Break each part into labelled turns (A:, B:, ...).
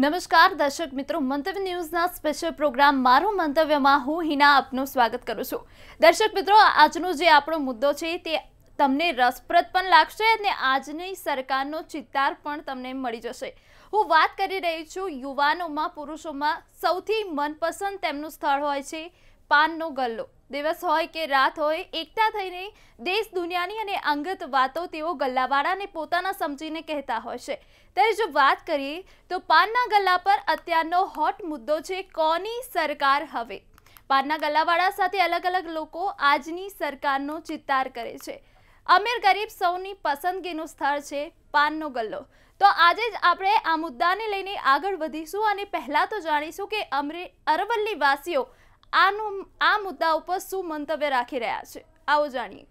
A: નમસ્કાર દર્શક મિત્રો, મંતવ્ય ન્યૂઝના સ્પેશિયલ પ્રોગ્રામ મારું મંતવ્યમાં હું હિના આપનું સ્વાગત કરું છું। દર્શક મિત્રો, આજનો જે આપણો મુદ્દો છે તે તમને રસપ્રદ પણ લાગશે અને આજની સરકારનો ચિતાર પણ તમને મળી જશે। હું વાત કરી રહી છું યુવાનોમાં, પુરુષોમાં સૌથી મનપસંદ તેમનું સ્થળ હોય છે પાનનો ગલ્લો। દિવસ હોય કે રાત હોય, એકઠા થઈને દેશ દુનિયાની અને અંગત વાતો તેઓ ગલ્લાવાળાને પોતાના સમજીને કહેતા હોય છે। ત્યારે જો વાત કરીએ તો પાનના ગલ્લા પર અત્યારનો હોટ મુદ્દો છે કોની સરકાર હવે। પાનના ગલ્લાવાળા સાથે અલગ અલગ લોકો આજની સરકારનો ચિતાર કરે છે। અમીર ગરીબ સૌની પસંદગીનું સ્થળ છે પાનનો ગલ્લો। તો આજે જ આપણે આ મુદ્દાને લઈને આગળ વધીશું અને પહેલા તો જાણીશું કે અરવલ્લી વાસીઓ આ મુદ્દા ઉપર શું મંતવ્ય રાખી રહ્યા છે। આવો જાણીએ।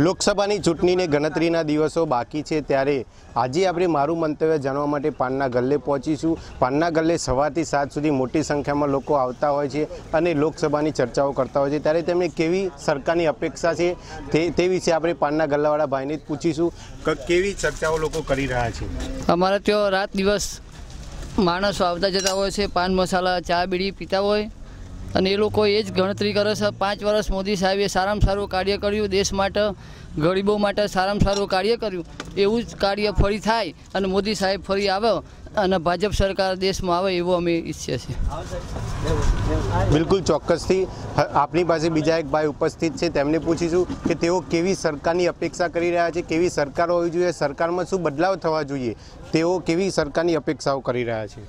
B: લોકસભાની ચૂંટણીને ગણતરીના દિવસો બાકી છે, ત્યારે આજે આપણે મારું મંતવ્ય જાણવા માટે પાનના ગલ્લે પહોંચીશું। પાનના ગલ્લે સવારથી સાંજ સુધી મોટી સંખ્યામાં લોકો આવતા હોય છે અને લોકસભાની ચર્ચાઓ કરતા હોય છે, ત્યારે તેમને કેવી સરકારની અપેક્ષા છે તે વિશે આપણે પાનના ગલ્લાવાળા ભાઈને જ પૂછીશું કે કેવી ચર્ચાઓ લોકો કરી રહ્યા છે।
C: અમારે ત્યાં રાત દિવસ માણસો આવતા જતા હોય છે, પાન મસાલા ચા બીડી પીતા હોય અને એ લોકો એ જ ગણતરી કરે છે। 5 વર્ષ મોદી સાહેબે સારામાં સારું કાર્ય કર્યું, દેશ માટે ગરીબો માટે સારામાં સારું કાર્ય કર્યું, એવું જ કાર્ય ફરી થાય અને મોદી સાહેબ ફરી આવે અને ભાજપ સરકાર દેશમાં આવે એવો અમે ઈચ્છીએ છીએ।
B: બિલકુલ ચોક્કસથી આપણી પાસે બીજા એક ભાઈ ઉપસ્થિત છે, તેમને પૂછીશું કે તેઓ કેવી સરકારની અપેક્ષા કરી રહ્યા છે, કેવી સરકાર હોવી જોઈએ, સરકારમાં શું બદલાવ થવા જોઈએ, તેઓ કેવી સરકારની અપેક્ષાઓ કરી રહ્યા છે।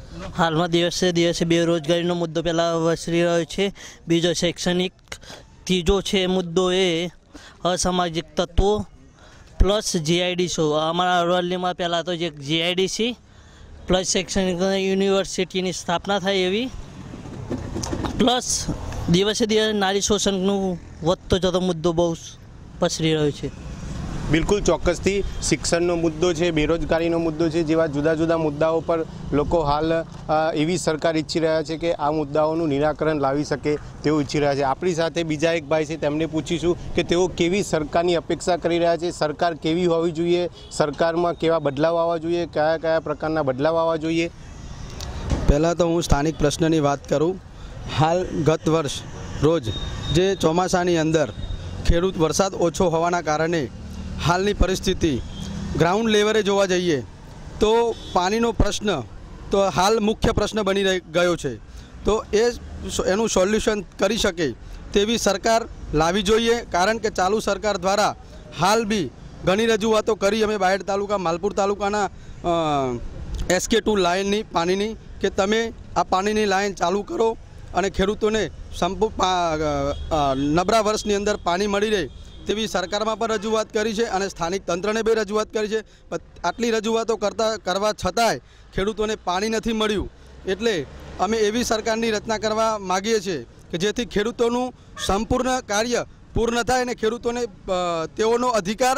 D: હાલમાં દિવસે દિવસે બેરોજગારીનો મુદ્દો પહેલાં વસરી રહ્યો છે, બીજો શૈક્ષણિક, ત્રીજો છે મુદ્દો એ અસામાજિક તત્વો પ્લસ જીઆઈડીસી। અમારા અરવલ્લીમાં પહેલાં તો જે જીઆઈડીસી પ્લસ શૈક્ષણિક યુનિવર્સિટીની સ્થાપના થાય એવી, પ્લસ દિવસે દિવસે નારી શોષણનું વધતો જતો મુદ્દો બહુ પસરી રહ્યો છે।
B: બિલકુલ ચોક્કસથી શિક્ષણનો મુદ્દો છે, બેરોજગારીનો મુદ્દો છે, જેવા જુદા જુદા મુદ્દાઓ પર લોકો હાલ એવી સરકાર ઈચ્છી રહ્યા છે કે આ મુદ્દાઓનું નિરાકરણ લાવી શકે તેવું ઈચ્છી રહ્યા છે। આપણી સાથે બીજા એક ભાઈ છે, તેમને પૂછીશું કે તેઓ કેવી સરકારની અપેક્ષા કરી રહ્યા છે, સરકાર કેવી હોવી જોઈએ, સરકારમાં કેવા બદલાવ આવવા જોઈએ, કયા કયા પ્રકારના બદલાવ આવવા જોઈએ।
E: પહેલાં તો હું સ્થાનિક પ્રશ્નની વાત કરું। હાલ ગત વર્ષ રોજ જે ચોમાસાની અંદર ખેડૂત વરસાદ ઓછો હોવાના કારણે હાલની પરિસ્થિતિ ગ્રાઉન્ડ લેવલે જોવા જઈએ તો પાણીનો પ્રશ્ન તો હાલ મુખ્ય પ્રશ્ન બની ગયો છે, તો એનું સોલ્યુશન કરી શકે તેવી સરકાર લાવવી જોઈએ। કારણ કે ચાલુ સરકાર દ્વારા હાલ બી ઘણી રજૂઆતો કરી અમે બાયડ તાલુકા, માલપુર તાલુકાના SK2 લાઇનની પાણીની કે તમે આ પાણીની લાઇન ચાલુ કરો અને ખેડૂતોને નબળા વર્ષની અંદર પાણી મળી રહે તેવી સરકારમાં પણ રજૂઆત કરી છે અને સ્થાનિક તંત્રને બી રજૂઆત કરી છે। આટલી રજૂઆતો કરવા છતાંય ખેડૂતોને પાણી નથી મળ્યું, એટલે અમે એવી સરકારની રચના કરવા માગીએ છીએ કે જેથી ખેડૂતોનું સંપૂર્ણ કાર્ય પૂર્ણ થાય અને ખેડૂતોને તેઓનો અધિકાર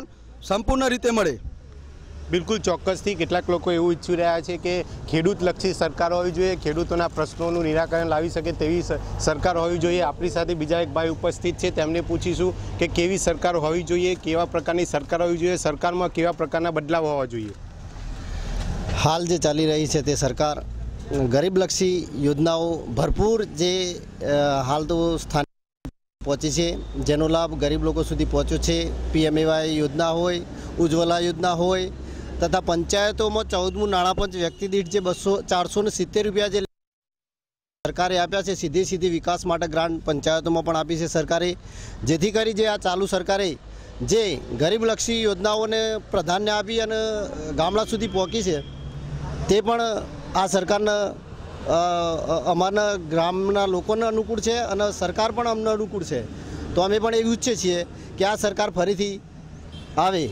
E: સંપૂર્ણ રીતે મળે।
B: બિલકુલ ચોક્કસથી કેટલાક લોકો એવું ઈચ્છી રહ્યા છે કે ખેડૂતલક્ષી સરકાર હોવી જોઈએ, ખેડૂતોના પ્રશ્નોનું નિરાકરણ લાવી શકે તેવી સરકાર હોવી જોઈએ। આપણી સાથે બીજા એક ભાઈ ઉપસ્થિત છે, તેમને પૂછીશું કે કેવી સરકાર હોવી જોઈએ, કેવા પ્રકારની સરકાર હોવી જોઈએ, સરકારમાં કેવા પ્રકારના બદલાવ હોવા જોઈએ।
F: હાલ જે ચાલી રહી છે તે સરકાર ગરીબલક્ષી યોજનાઓ ભરપૂર જે હાલ તો સ્થાનિક પહોંચી છે, જેનો લાભ ગરીબ લોકો સુધી પહોંચ્યો છે। PMAY યોજના હોય, ઉજ્જવલા યોજના હોય તથા પંચાયતોમાં 14મું નાણાપંચ વ્યક્તિ દીઠ જે 470 રૂપિયા જે સરકારે આપ્યા છે, સીધી વિકાસ માટે ગ્રાન્ટ પંચાયતોમાં પણ આપી છે સરકારે, જેથી કરી જે આ ચાલુ સરકારે જે ગરીબલક્ષી યોજનાઓને પ્રાધાન્ય આપી અને ગામડા સુધી પહોંચી છે, તે પણ આ સરકારના અમારા ગ્રામના લોકોને અનુકૂળ છે અને સરકાર પણ અમને અનુકૂળ છે। તો અમે પણ એવું ઈચ્છીએ છીએ કે આ સરકાર ફરીથી આવે।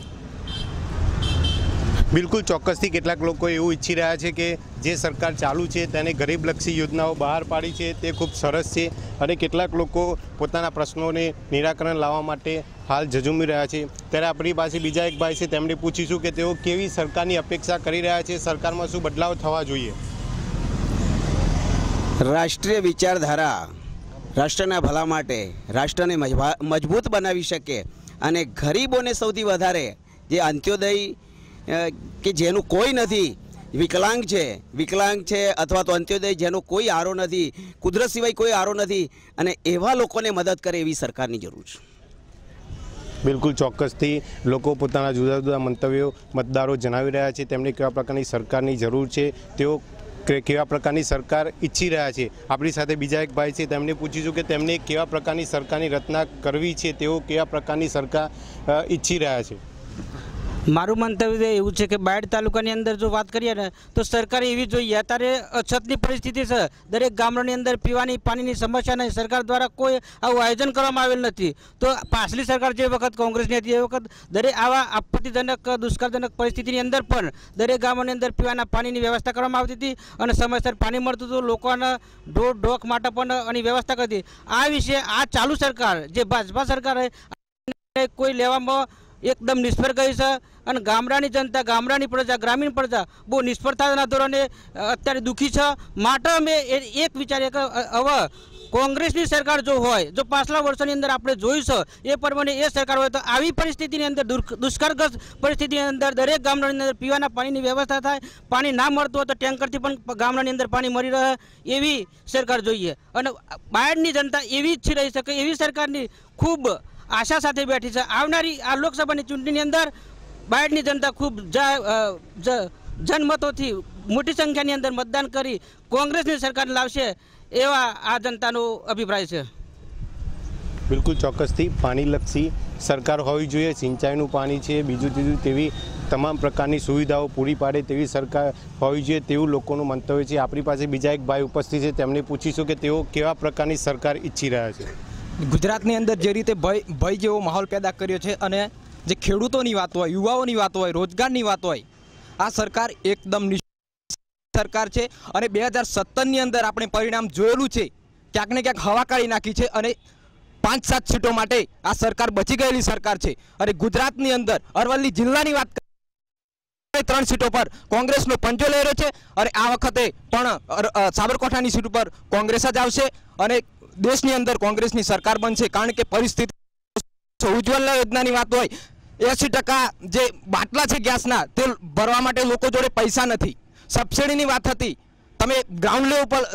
B: બિલકુલ ચોક્કસથી કેટલાક લોકો એવું ઈચ્છી રહ્યા છે કે જે સરકાર ચાલુ છે તેને ગરીબલક્ષી યોજનાઓ બહાર પાડી છે તે ખૂબ સરસ છે અને કેટલાક લોકો પોતાના પ્રશ્નોને નિરાકરણ લાવવા માટે હાલ ઝઝૂમી રહ્યા છે। ત્યારે આપણી પાસે બીજા એક ભાઈ છે, તેમને પૂછીશું કે તેઓ કેવી સરકારની અપેક્ષા કરી રહ્યા છે, સરકારમાં શું બદલાવ થવા જોઈએ।
G: રાષ્ટ્રીય વિચારધારા રાષ્ટ્રના ભલા માટે રાષ્ટ્રને મજબૂત બનાવી શકે અને ગરીબોને સૌથી વધારે જે અંત્યોદય કે જેનું કોઈ નથી વિકલાંગ છે અથવા તો અંત્યોદય જેનો કોઈ આરો નથી, કુદરત સિવાય કોઈ આરો નથી, અને એવા લોકોને મદદ કરે એવી સરકારની જરૂર છે.
B: બિલકુલ ચોક્કસથી લોકો પોતાના જુદા જુદા મંતવ્યો મતદારો જણાવી રહ્યા છે. તેમને કેવા પ્રકારની સરકારની જરૂર છે, તેઓ કેવા પ્રકારની સરકાર ઈચ્છી રહ્યા છે. આપણી સાથે બીજા એક ભાઈ છે, તેમને પૂછીશું કે તેમને કેવા પ્રકારની સરકારની રચના કરવી છે, તેઓ કેવા પ્રકારની સરકાર ઈચ્છી રહ્યા છે.
H: મારું મંતવ્ય એવું છે કે બાયડ તાલુકાની અંદર જો વાત કરીએ ને તો સરકાર એવી જોઈએ. અત્યારે અછતની પરિસ્થિતિ છે, દરેક ગામડાની અંદર પીવાની પાણીની સમસ્યા નહીં, સરકાર દ્વારા કોઈ આવું આયોજન કરવામાં આવેલ નથી. તો પાછલી સરકાર જે વખત કોંગ્રેસની હતી એ વખત દરેક આવા આપત્તિજનક દુષ્કાળજનક પરિસ્થિતિની અંદર પણ દરેક ગામોની અંદર પીવાના પાણીની વ્યવસ્થા કરવામાં આવતી હતી અને સમયસર પાણી મળતું હતું. લોકોના ઢોક માટે પણ એની વ્યવસ્થા કરતી. આ વિશે આ ચાલુ સરકાર જે ભાજપા સરકાર કોઈ લેવામાં એકદમ નિષ્ફળ ગઈ છે અને ગામડાની જનતા, ગામડાની પ્રજા, ગ્રામીણ પ્રજા બહુ નિષ્ફળતાના ધોરણે અત્યારે દુઃખી છે. માટે અમે એક વિચારીએ કે હવે કોંગ્રેસની સરકાર જો હોય, જો પાછલા વર્ષોની અંદર આપણે જોયું છે એ પ્રમાણે એ સરકાર હોય તો આવી પરિસ્થિતિની અંદર દુષ્કાળગ્રસ્ત પરિસ્થિતિની અંદર દરેક ગામડાની અંદર પીવાના પાણીની વ્યવસ્થા થાય. પાણી ના મળતું હોય તો ટેન્કરથી પણ ગામડાની અંદર પાણી મળી રહે એવી સરકાર જોઈએ. અને બહારની જનતા એવી ઈચ્છી રહી છે કે એવી સરકારની ખૂબ આશા સાથે બેઠી છે. આવનારી આ લોકસભાની ચૂંટણીની અંદર બાયડની જનતા ખૂબ જનમતોથી મોટી સંખ્યાની અંદર મતદાન કરી કોંગ્રેસની સરકાર લાવશે એવા આ જનતાનો અભિપ્રાય છે.
B: બિલકુલ ચોક્કસથી પાણીલક્ષી સરકાર હોવી જોઈએ. સિંચાઈનું પાણી છે, બીજું ત્રીજું તેવી તમામ પ્રકારની સુવિધાઓ પૂરી પાડે તેવી સરકાર હોવી જોઈએ તેવું લોકોનું મંતવ્ય છે. આપણી પાસે બીજા એક ભાઈ ઉપસ્થિત છે, તેમને પૂછીશું કે તેઓ કેવા પ્રકારની સરકાર ઈચ્છી રહ્યા છે.
I: ગુજરાતની અંદર જે રીતે ભય જેવો માહોલ પેદા કર્યો છે અને જે ખેડૂતોની વાત હોય, યુવાઓની વાત હોય, રોજગારની વાત હોય, આ સરકાર એકદમ સરકાર છે. અને 2017ની અંદર આપણે પરિણામ જોયેલું છે, ક્યાંક ને ક્યાંક હવા કાઢી નાખી છે અને 5-7 સીટો માટે આ સરકાર બચી ગયેલી સરકાર છે. અને ગુજરાતની અંદર અરવલ્લી જિલ્લાની વાત 3 સીટો પર કોંગ્રેસનો પંજો લહેરો છે અને આ વખતે પણ સાબરકાંઠાની સીટ ઉપર કોંગ્રેસ જ આવશે અને દેશની અંદર કોંગ્રેસની સરકાર બનશે. કારણ કે પરિસ્થિતિ ઉજ્જવલા યોજનાની વાત હોય, 80% જે બાટલા છે ગેસના તે ભરવા માટે લોકો જોડે પૈસા નથી. સબસિડીની વાત હતી, તમે ગ્રાઉન્ડ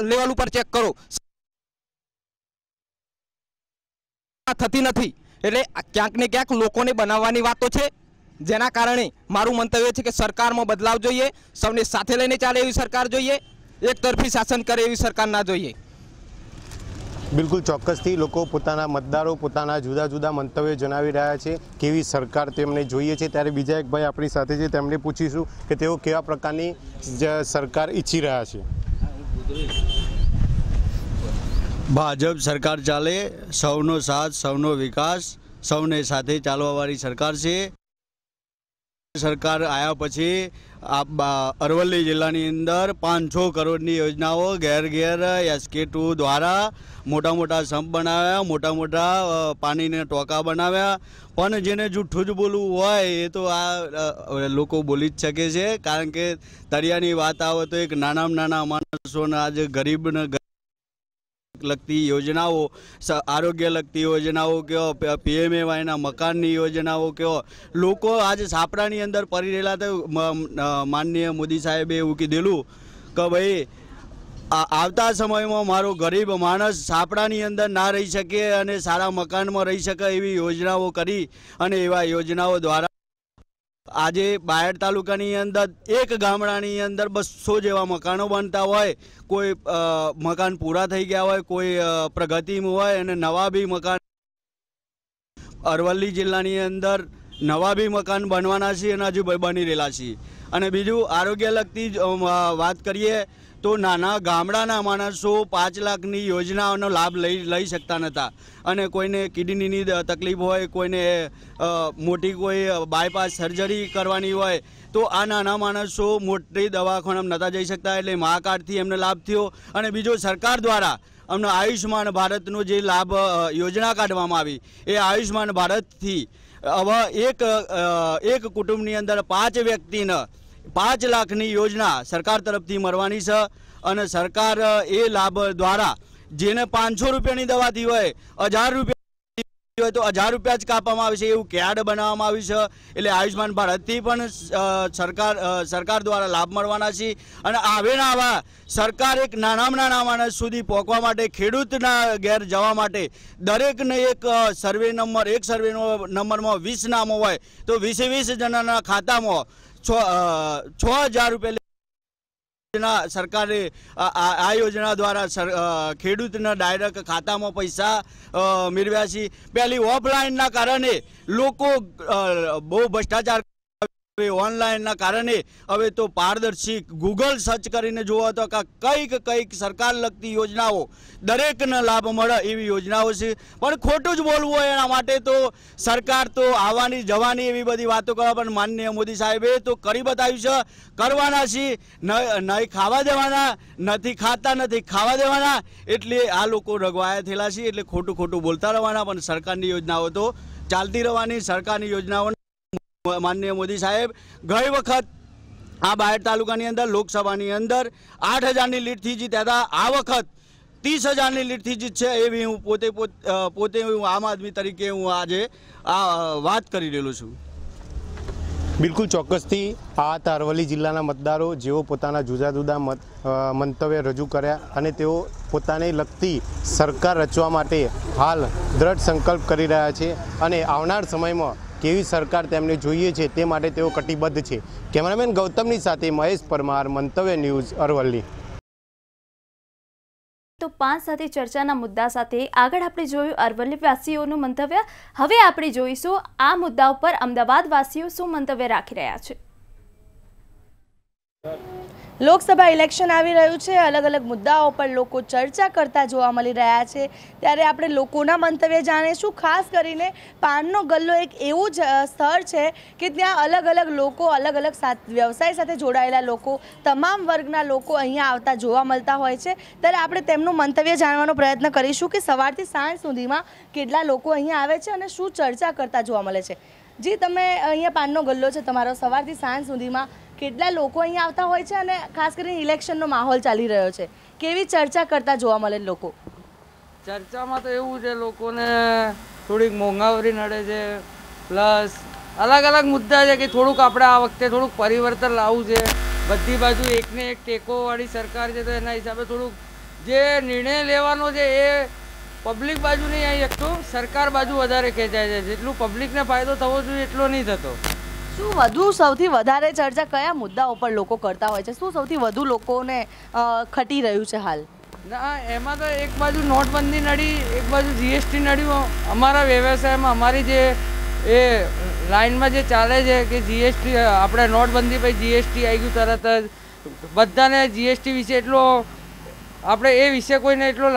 I: લેવલ ઉપર ચેક કરો, થતી નથી. એટલે ક્યાંક ને ક્યાંક લોકોને બનાવવાની વાતો છે, જેના કારણે મારું મંતવ્ય છે કે સરકારમાં બદલાવ જોઈએ. સૌને સાથે લઈને ચાલે એવી સરકાર જોઈએ, એક તરફી શાસન કરે એવી સરકાર ના જોઈએ.
B: બિલકુલ ચોક્કસથી લોકો પોતાના મતદારો પોતાના જુદા જુદા મંતવ્યો જણાવી રહ્યા છે, કેવી સરકાર તેમને જોઈએ છે. ત્યારે બીજા એક ભાઈ આપણી સાથે છે, તેમને પૂછીશું કે તેઓ કેવા પ્રકારની સરકાર ઈચ્છી રહ્યા છે.
E: ભાજપ સરકાર ચાલે, સૌનો સાથ, સૌનો વિકાસ, સૌને સાથે ચાલવાવાળી સરકાર છે. સરકાર આવ્યા પછી અરવલ્લી જિલ્લાની અંદર 500 કરોડની યોજનાઓ ઘેર ઘેર SK2 દ્વારા મોટા મોટા સંપ બનાવ્યા, મોટા મોટા પાણીના ટોકા બનાવ્યા. પણ જેને જૂઠું જ બોલવું હોય એ તો આ લોકો બોલી જ શકે છે. કારણ કે તળિયાની વાત આવે તો એક નાનામાં નાના માણસોના આજે ગરીબને લગતી યોજનાઓ, આરોગ્ય લગતી યોજનાઓ કયો, PMAYના મકાનની યોજનાઓ કયો, લોકો આજે છાપરાની અંદર પડી રહેલા હતા. માનનીય મોદી સાહેબે એવું કીધેલું કે ભાઈ આવતા સમયમાં મારો ગરીબ માણસ છાપરાની અંદર ના રહી શકે અને સારા મકાનમાં રહી શકે એવી યોજનાઓ કરી. અને એવા યોજનાઓ દ્વારા આજે બાયડ તાલુકાની અંદર એક ગામડાની અંદર 200 જેવા મકાનો બનતા હોય. કોઈ મકાન પૂરા થઈ ગયા હોય, કોઈ પ્રગતિમાં હોય અને નવા બી મકાન અરવલ્લી જિલ્લાની અંદર નવા બી મકાન બનવાના છે અને હજુ બની રહેલા છે. અને બીજું આરોગ્ય લગતી વાત કરીએ તો નાના ગામડાના માણસો 5 લાખની યોજનાઓનો લાભ લઈ શકતા નહોતા. અને કોઈને કિડનીની તકલીફ હોય, કોઈને મોટી કોઈ બાયપાસ સર્જરી કરવાની હોય તો આ નાના માણસો મોટી દવાખાનામાં નહોતા જઈ શકતા. એટલે મા કાર્ડથી એમને લાભ થયો. અને બીજો સરકાર દ્વારા અમને આયુષ્યમાન ભારતનો જે લાભ યોજના કાઢવામાં આવી, એ આયુષ્યમાન ભારતથી હવે એક કુટુંબની અંદર 5 વ્યક્તિને 5 લાખની યોજના સરકાર તરફથી મળવાની છે. અને સરકાર એ લાભ દ્વારા જેને 500 રૂપિયાની દવાથી હોય 1000 રૂપિયા
J: હોય તો 1000 રૂપિયા જ કાપવામાં આવે છે, એવું કાર્ડ બનાવવામાં આવ્યું છે. એટલે આયુષ્માન ભારતથી પણ સરકાર દ્વારા લાભ મળવાના છે. અને આવેના આવા સરકાર એક નાનામાં નાના માણસ સુધી પહોંચવા માટે, ખેડૂતના ઘેર જવા માટે દરેકને એક સર્વે નંબરમાં 20 નામો હોય તો 20 જણાના ખાતામાં 6000 રૂપિયા સરકારે આ યોજના દ્વારા ખેડૂતના ડાયરેક્ટ ખાતામાં પૈસા મેળવ્યા છે. પહેલી ઓફલાઈનના કારણે લોકો બહુ ભ્રષ્ટાચાર, ઓનલાઈનના કારણે હવે તો પારદર્શી ગૂગલ સર્ચ કરીને જોવો તો કઈક સરકાર લગતી યોજનાઓ દરેકને લાભ મળે એવી યોજનાઓ છે. પણ ખોટું જ બોલવું હોય એના માટે તો સરકાર તો આવવાની જવાની એવી બધી વાતો કરે, પણ માનનીય મોદી સાહેબે તો કરી બતાવ્યું છે, કરવાના છે. નહીં ખાવા દેવાના, નથી ખાતા, નથી ખાવા દેવાના. એટલે આ લોકો રગવાયા થયેલા છે. એટલે ખોટું બોલતા રહેવાના, પણ સરકારની યોજનાઓ તો ચાલતી રહેવાની. સરકારની યોજનાઓ માનનીય મોદી સાહેબ ગઈ વખત આ બાયડ તાલુકાની અંદર લોકસભાની અંદર 8000ની લીડથી જીત્યા હતા. આ વખત 30000ની લીડથી જીતશે એવી હું પોતે આમ આદમી તરીકે હું આજે આ વાત કરી રહેલો છું.
B: બિલકુલ ચોક્કસથી આ હતા અરવલ્લી જિલ્લાના મતદારો, જેઓ પોતાના જુદા જુદા મંતવ્ય રજૂ કર્યા અને તેઓ પોતાને લગતી સરકાર રચવા માટે હાલ દ્રઢ સંકલ્પ કરી રહ્યા છે અને આવનાર સમયમાં કેવી સરકાર તેમને જોઈએ છે તે માટે તેઓ કટિબદ્ધ છે. કેમેરામેન ગૌતમની સાથે મહેશ પરમાર, મંતવ્ય ન્યૂઝ, અરવલ્લી.
A: તો 5 સાથે ચર્ચાના મુદ્દા સાથે આગળ આપણે જોયું અરવલ્લી વાસીઓનું મંતવ્ય. હવે આપણે જોઈશું આ મુદ્દા ઉપર અમદાવાદ વાસીઓ શું મંતવ્ય રાખી રહ્યા છે.
K: લોકસભા ઇલેક્શન આવી રહ્યું છે, અલગ અલગ મુદ્દાઓ પર લોકો ચર્ચા કરતા જોવા મળી રહ્યા છે. ત્યારે આપણે લોકોના મંતવ્ય જાણીશું. ખાસ કરીને પાનનો ગલ્લો એક એવું જ સ્થળ છે કે ત્યાં અલગ અલગ લોકો, અલગ અલગ વ્યવસાય સાથે જોડાયેલા લોકો, તમામ વર્ગના લોકો અહીંયા આવતા જોવા મળતા હોય છે. ત્યારે આપણે તેમનું મંતવ્ય જાણવાનો પ્રયત્ન કરીશું કે સવારથી સાંજ સુધીમાં કેટલા લોકો અહીંયા આવે છે અને શું ચર્ચા કરતા જોવા મળે છે. જી, તમે અહીંયા પાનનો ગલ્લો છે તમારો, સવારથી સાંજ સુધીમાં કેટલા લોકો અહીંયા આવતા હોય છે અને ખાસ કરીને ઇલેક્શનનો માહોલ ચાલી રહ્યો છે, કેવી ચર્ચા કરતા જોવા મળે લોકો?
L: ચર્ચામાં તો એવું છે, લોકોને થોડીક મોંઘવારી નડે છે, પ્લસ અલગ અલગ મુદ્દા છે કે થોડુંક આપણે આ વખતે થોડુંક પરિવર્તન લાવવું છે. બધી બાજુ એકને એક ટેકોવાળી સરકાર છે, તો એના હિસાબે થોડુંક જે નિર્ણય લેવાનો છે એ પબ્લિક બાજુ નહીં આવી શકતો, સરકાર બાજુ વધારે ખેંચાય છે. જેટલું પબ્લિકને ફાયદો થવો જોઈએ એટલો નહીં થતો.
K: શું સૌથી વધારે ચર્ચા કયા મુદ્દાઓ પર લોકો કરતા હોય છે? શું સૌથી વધુ લોકોને ખટી રહ્યું છે હાલ?
L: ના, એમાં તો એક બાજુ નોટબંધી નડી, એક બાજુ જીએસટી નડ્યું. અમારા વ્યવસાયમાં અમારી જે એ લાઇનમાં જે ચાલે છે કે જીએસટી, આપણે નોટબંધી પછી જીએસટી આવી ગયું તરત જ. બધાને જીએસટી વિશે એટલો આપણે એ વિશે કોઈને એટલો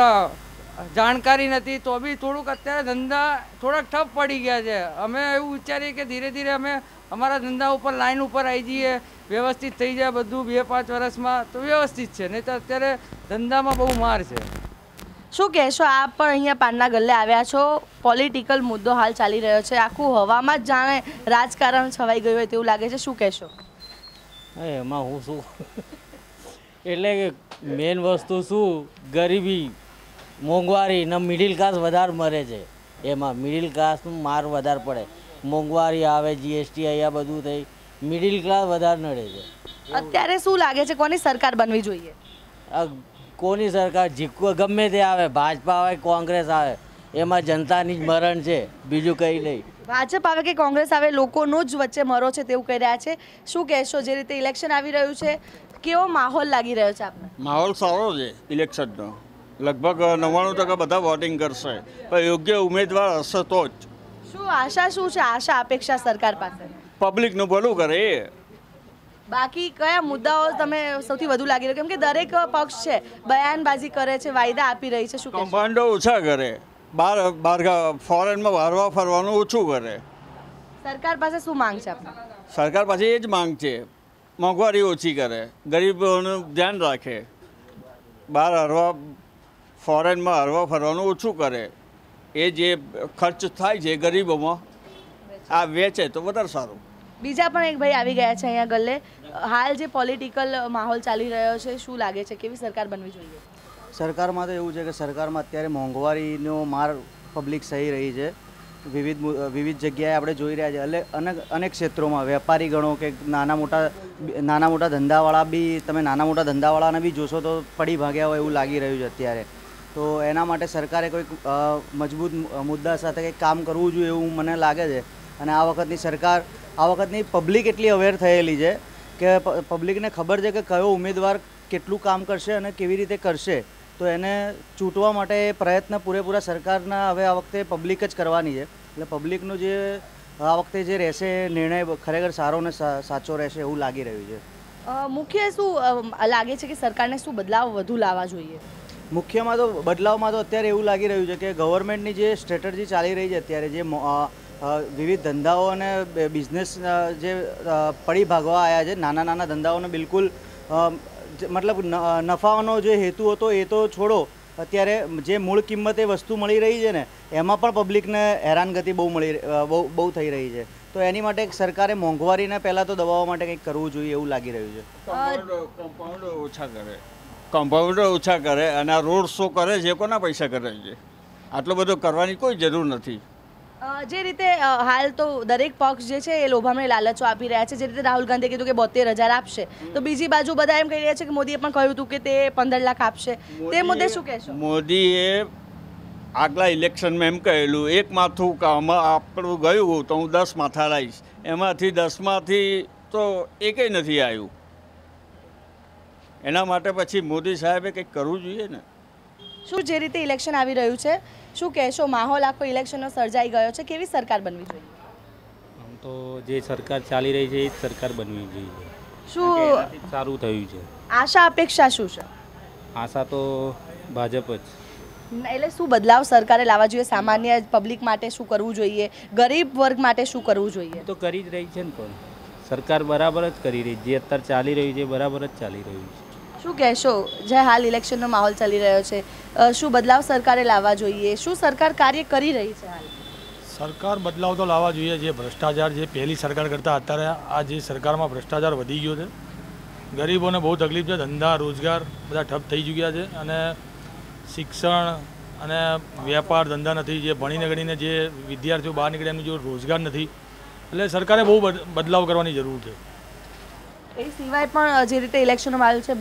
L: જાણકારી નથી, તો બી થોડુંક અત્યારે ધંધા થોડાક ઠપ પડી ગયા છે. અમે એવું વિચારીએ કે ધીરે ધીરે અમે અમારા ધંધા ઉપર લાઈન ઉપર આવી જઈએ, વ્યવસ્થિત થઈ જાય બધું 2-5 વર્ષમાં તો વ્યવસ્થિત છે, નહીં તો અત્યારે ધંધામાં બહુ માર છે.
K: શું કહેશો? આપ પણ અહીંયા પાનના ગલ્લે આવ્યા છો, પોલિટિકલ મુદ્દો હાલ ચાલી રહ્યો છે, આખું હવામાં જ જાણે રાજકારણ છવાઈ ગયું હોય તેવું લાગે છે, શું કહેશો?
M: એમાં હું શું, એટલે મેઇન વસ્તુ શું, ગરીબી, મોંઘવારી ને મિડિલ ક્લાસ વધારે મરે છે. એમાં મિડિલ ક્લાસનું માર વધારે પડે, મોંઘવારી આવે, જીએસટી અહીંયા બધું થઈ, મિડિલ ક્લાસ વધારે નડે છે.
K: અત્યારે શું લાગે છે કોની સરકાર બનવી જોઈએ?
M: કોની સરકાર ગમે તે આવે, ભાજપા આવે, કોંગ્રેસ આવે, એમાં જનતાની જ મરણ છે, બીજું કંઈ નહીં.
K: ભાજપ આવે કે કોંગ્રેસ આવે, લોકોનો જ વચ્ચે મરો છે તેવું કહી રહ્યા છે. શું કહેશો? જે રીતે ઇલેક્શન આવી રહ્યું છે, કેવો માહોલ લાગી રહ્યો છે આપને?
N: માહોલ સારો છે ઇલેક્શનનો. લગભગ 99% બધા વોટિંગ કરશે, પણ યોગ્ય ઉમેદવાર હશે તો જ.
K: શું આશા શું છે, આશા અપેક્ષા સરકાર પાસે?
N: પબ્લિકનું ભલું કરે એ.
K: બાકી કયા મુદ્દાઓ તમે સૌથી વધુ લાગી રહ્યો? કેમ કે દરેક પક્ષ છે બયાનબાજી કરે છે, વાયદા આપી રહી છે, શું
N: કૌભાંડો ઓછા કરે, બહાર ફોરેનમાં વારવા ફરવાનું ઓછું કરે.
K: સરકાર પાસે શું માંગ છે આપને?
N: સરકાર પાસે એ જ માંગ છે, મોંઘવારી ઓછી કરે, ગરીબોનું ધ્યાન રાખે, બહાર ફોરેનમાં હરવા ફરવાનું ઓછું કરે, એ જે ખર્ચ થાય છે ગરીબોમાં આ વેચે તો વધારે સારું.
K: બીજા પણ એક ભાઈ આવી ગયા છે અહીંયા ગલ્લે. હાલ જે પોલિટિકલ માહોલ ચાલી રહ્યો છે, શું લાગે છે કેવી સરકાર બનવી જોઈએ?
O: સરકારમાં તો એવું છે કે સરકારમાં અત્યારે મોંઘવારીનો માર પબ્લિક સહી રહી છે, વિવિધ જગ્યાએ આપણે જોઈ રહ્યા છીએ. એટલે અનેક ક્ષેત્રોમાં વેપારી ગણો કે નાના મોટા ધંધાવાળા બી, તમે નાના મોટા ધંધાવાળાને બી જોશો તો પડી ભાગ્યા હોય એવું લાગી રહ્યું છે અત્યારે. તો એના માટે સરકારે કોઈક મજબૂત મુદ્દા સાથે કંઈક કામ કરવું જોઈએ એવું મને લાગે છે. અને આ વખતની પબ્લિક એટલી અવેર થયેલી છે કે પબ્લિકને ખબર છે કે કયો ઉમેદવાર કેટલું કામ કરશે અને કેવી રીતે કરશે. તો એને ચૂંટવા માટે પ્રયત્ન પૂરેપૂરા સરકારના હવે આ વખતે પબ્લિક જ કરવાની છે. એટલે પબ્લિકનું જે આ વખતે જે રહેશે નિર્ણય ખરેખર સારો ને સાચો રહેશે એવું લાગી રહ્યું છે.
K: મુખ્ય શું લાગે છે કે સરકારને શું બદલાવ વધુ લાવવા જોઈએ?
O: મુખ્યમાં તો બદલાવમાં તો અત્યારે એવું લાગી રહ્યું છે કે ગવર્મેન્ટની જે સ્ટ્રેટર્જી ચાલી રહી છે અત્યારે, જે વિવિધ ધંધાઓ અને બિઝનેસ જે પડી ભાગવા આવ્યા છે, નાના ધંધાઓને બિલકુલ મતલબ નફાનો જે હેતુ હતો એ તો છોડો, અત્યારે જે મૂળ કિંમતે વસ્તુ મળી રહી છે ને એમાં પણ પબ્લિકને હેરાનગતિ બહુ થઈ રહી છે. તો એની માટે સરકારે મોંઘવારીને પહેલાં તો દબાવવા માટે કંઈક કરવું જોઈએ એવું લાગી રહ્યું છે.
N: કમ્પાઉન્ડર ઓછા કરે અને આ રોડ શો કરે છે, કોના પૈસા કરે છે? આટલો બધો કરવાની કોઈ જરૂર નથી.
K: જે રીતે હાલ તો દરેક પક્ષ જે છે એ લોભામણી લાલચો આપી રહ્યા છે. જે રીતે રાહુલ ગાંધીએ કીધું કે 72,000 આપશે, તો બીજી બાજુ બધા એમ કહી રહ્યા છે કે મોદીએ પણ કહ્યું હતું કે તે 15 લાખ આપશે. તે મુદ્દે શું કહેશો?
N: મોદીએ આગલા ઇલેક્શનમાં એમ કહેલું, એક માથું આપણું ગયું તો હું 10 માથા લાવીશ. એમાંથી 10માંથી તો એકેય નથી આવ્યું. એના માટે પછી મોદી સાહેબે કંઈક કરવું જોઈએ ને.
K: શું જે રીતે ઇલેક્શન આવી રહ્યું છે, શું કહેશો? માહોલ આખો ઇલેક્શનનો સર્જાઈ ગયો છે, કેવી સરકાર બનવી જોઈએ?
P: આમ તો જે સરકાર ચાલી રહી છે એ જ સરકાર બનવી જોઈએ.
K: શું
P: સારું થયું છે?
K: આશા અપેક્ષા શું છે?
P: આશા તો ભાજપ જ.
K: એટલે શું બદલાવ સરકારે લાવવા જોઈએ? સામાન્ય પબ્લિક માટે શું કરવું જોઈએ? ગરીબ વર્ગ માટે શું કરવું જોઈએ?
P: તો કરી જ રહી છે ને, પણ સરકાર બરાબર જ કરી રહી છે. જે અત્યારે ચાલી રહ્યું છે બરાબર જ ચાલી રહ્યું છે.
K: શું કહેશો? જે હાલ ઇલેક્શનનો માહોલ ચાલી રહ્યો છે, શું બદલાવ સરકારે લાવવા જોઈએ? શું સરકાર કાર્ય કરી રહી છે હાલ?
Q: સરકાર બદલાવ તો લાવવા જોઈએ. જે ભ્રષ્ટાચાર જે પહેલી સરકાર કરતાં અત્યારે આ જે સરકારમાં ભ્રષ્ટાચાર વધી ગયો છે, ગરીબોને બહુ તકલીફ છે, ધંધા રોજગાર બધા ઠપ થઈ ચૂક્યા છે અને શિક્ષણ અને વેપાર ધંધા નથી. જે ભણીને ગણીને જે વિદ્યાર્થીઓ બહાર નીકળે એમનું જો રોજગાર નથી. એટલે સરકારે બહુ બદલાવ કરવાની જરૂર છે.
K: એ સિવાય પણ જે રીતે ઇલેક્શનનો માહોલ છે,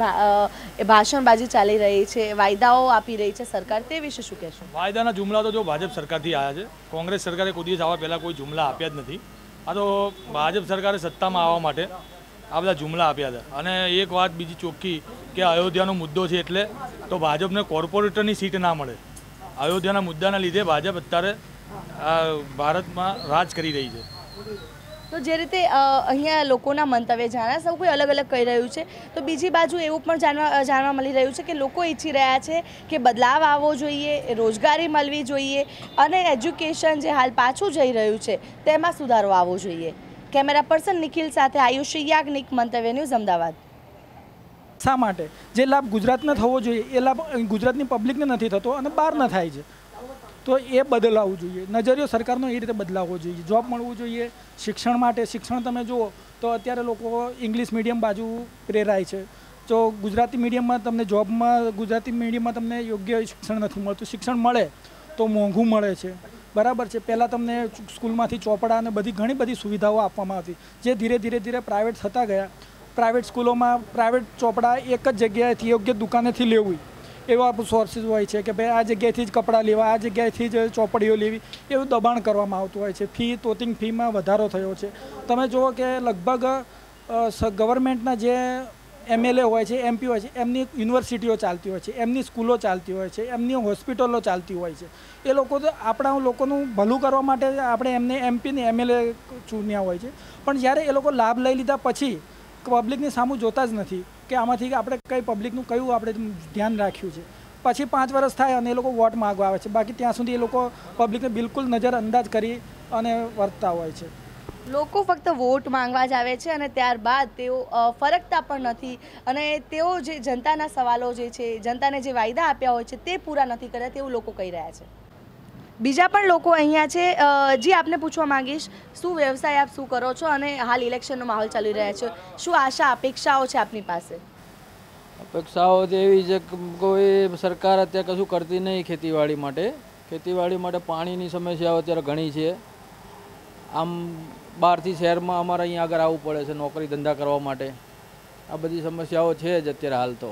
K: ભાષણબાજી ચાલી રહી છે, વાયદાઓ આપી રહી છે સરકાર, તે વિશે શું કહેશો?
Q: વાયદાના જુમલા તો જો ભાજપ સરકારથી આવ્યા છે. કોંગ્રેસ સરકારે કોઈ દિવસ આવવા પહેલાં કોઈ જુમલા આપ્યા જ નથી. આ તો ભાજપ સરકારે સત્તામાં આવવા માટે આ બધા જુમલા આપ્યા હતા. અને એક વાત બીજી ચોખ્ખી કે અયોધ્યાનો મુદ્દો છે એટલે તો ભાજપને કોર્પોરેટરની સીટ ના મળે. અયોધ્યાના મુદ્દાના લીધે ભાજપ અત્યારે ભારતમાં રાજ કરી રહી છે.
K: તો જે રીતે અહીંયા લોકોના મંતવ્ય જાણ્યા, સૌ કોઈ અલગ અલગ કહી રહ્યું છે, તો બીજી બાજુ એવું પણ જાણવા મળી રહ્યું છે કે લોકો ઈચ્છી રહ્યા છે કે બદલાવ આવવો જોઈએ, રોજગારી મળવી જોઈએ અને એજ્યુકેશન જે હાલ પાછું જઈ રહ્યું છે તેમાં સુધારો આવવો જોઈએ. કેમેરા પર્સન નિખિલ સાથે આયુષી યાજ્ઞિક, મંતવ્ય ન્યૂઝ, અમદાવાદ.
R: શા માટે જે લાભ ગુજરાતને થવો જોઈએ એ લાભ ગુજરાતની પબ્લિકને નથી થતો અને બહાર ન થાય છે, તો એ બદલાવવું જોઈએ. નજરિયો સરકારનો એ રીતે બદલાવવો જોઈએ. જોબ મળવું જોઈએ. શિક્ષણ માટે, શિક્ષણ તમે જુઓ તો અત્યારે લોકો ઇંગ્લિશ મીડિયમ બાજુ પ્રેરાય છે. જો ગુજરાતી મીડિયમમાં તમને જોબમાં, ગુજરાતી મીડિયમમાં તમને યોગ્ય શિક્ષણ નથી મળતું. શિક્ષણ મળે તો મોંઘું મળે છે, બરાબર છે. પહેલાં તમને સ્કૂલમાંથી ચોપડા અને ઘણી બધી સુવિધાઓ આપવામાં આવતી, જે ધીરે ધીરે પ્રાઇવેટ થતા ગયા. પ્રાઇવેટ સ્કૂલોમાં પ્રાઇવેટ ચોપડા એક જ જગ્યાએથી યોગ્ય દુકાનેથી લેવું એવા સોર્સિસ હોય છે કે ભાઈ આ જગ્યાએથી જ કપડાં લેવા, આ જગ્યાએથી જ ચોપડીઓ લેવી, એવું દબાણ કરવામાં આવતું હોય છે. તોતિંગ ફીમાં વધારો થયો છે. તમે જુઓ કે લગભગ ગવર્મેન્ટના જે MLA હોય છે, MP હોય છે, એમની યુનિવર્સિટીઓ ચાલતી હોય છે, એમની સ્કૂલો ચાલતી હોય છે, એમની હોસ્પિટલો ચાલતી હોય છે. એ લોકો તો આપણા લોકોનું ભલું કરવા માટે આપણે એમને MP ને MLA ચૂન્યા હોય છે. પણ જ્યારે એ લોકો લાભ લઈ લીધા પછી પબ્લિકની સામું જોતા જ નથી કે આમાંથી આપણે કઈ પબ્લિકનું કયું આપણે ધ્યાન રાખ્યું છે. પછી 5 વર્ષ થાય અને એ લોકો વોટ માગવા આવે છે. બાકી ત્યાં સુધી એ લોકો પબ્લિકને બિલકુલ નજરઅંદાજ કરી અને વર્તતા હોય છે.
K: લોકો ફક્ત વોટ માંગવા જ આવે છે અને ત્યારબાદ તેઓ ફરકતા પણ નથી અને તેઓ જે જનતાના સવાલો જે છે, જનતાને જે વાયદા આપ્યા હોય છે તે પૂરા નથી કર્યા તેવું લોકો કહી રહ્યા છે. બીજા પણ લોકો અહીંયા છે. જી, આપને પૂછવા માંગીશ, શું વ્યવસાય આપ શું કરો છો અને હાલ ઇલેક્શનનો માહોલ ચાલી રહ્યા છે, શું આશા અપેક્ષાઓ છે આપની પાસે?
L: અપેક્ષાઓ તો એવી છે કે કોઈ સરકાર અત્યારે કશું કરતી નહીં ખેતીવાડી માટે, ખેતીવાડી માટે પાણીની સમસ્યાઓ અત્યારે ઘણી છે. આમ બહારથી શહેરમાં અમારે અહીંયા આગળ આવવું પડે છે નોકરી ધંધા કરવા માટે. આ બધી સમસ્યાઓ છે જ અત્યારે હાલ તો.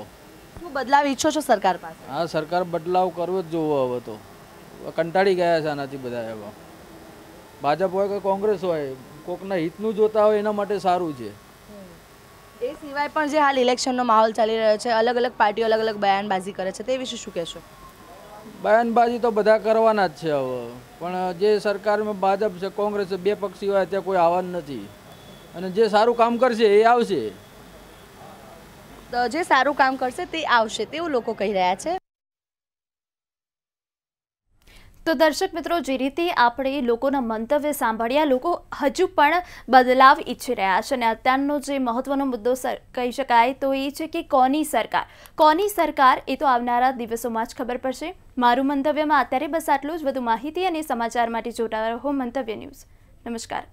K: શું બદલાવ ઈચ્છો છો સરકાર પાસે?
L: હા, સરકાર બદલાવ કરવો જ જોવો. હવે તો કંટાળી ગયા છે આનાથી બધા. હવે ભાજપ હોય કે કોંગ્રેસ હોય, કોકના હિતનું જોતા હોય એના માટે સારું છે.
K: એ સિવાય પણ જે હાલ ઇલેક્શનનો માહોલ ચાલી રહ્યો છે, અલગ અલગ પાર્ટીઓ અલગ અલગ બયાનબાજી કરે છે, તે વિશે શું કહેશો?
L: બયાનબાજી તો બધા કરવાના જ છે હવે, પણ જે સરકારમાં ભાજપ છે કોંગ્રેસ છે, બે પક્ષ સિવાય ત્યાં કોઈ આવવાનું નથી. અને જે સારું કામ કરશે એ આવશે.
K: જે સારું કામ કરશે તે આવશે તેવું લોકો કહી રહ્યા છે.
A: તો દર્શક મિત્રો, જે રીતે આપણે લોકોના મંતવ્ય સાંભળ્યા, લોકો હજુ પણ બદલાવ ઈચ્છી રહ્યા છે. અને અત્યારનો જે મહત્વનો મુદ્દો કહી શકાય તો એ છે કે કોની સરકાર એ તો આવનારા દિવસોમાં જ ખબર પડશે. મારું મંતવ્યમાં અત્યારે બસ આટલું જ. વધુ માહિતી અને સમાચાર માટે જોડાયા રહો મંતવ્ય ન્યૂઝ. નમસ્કાર.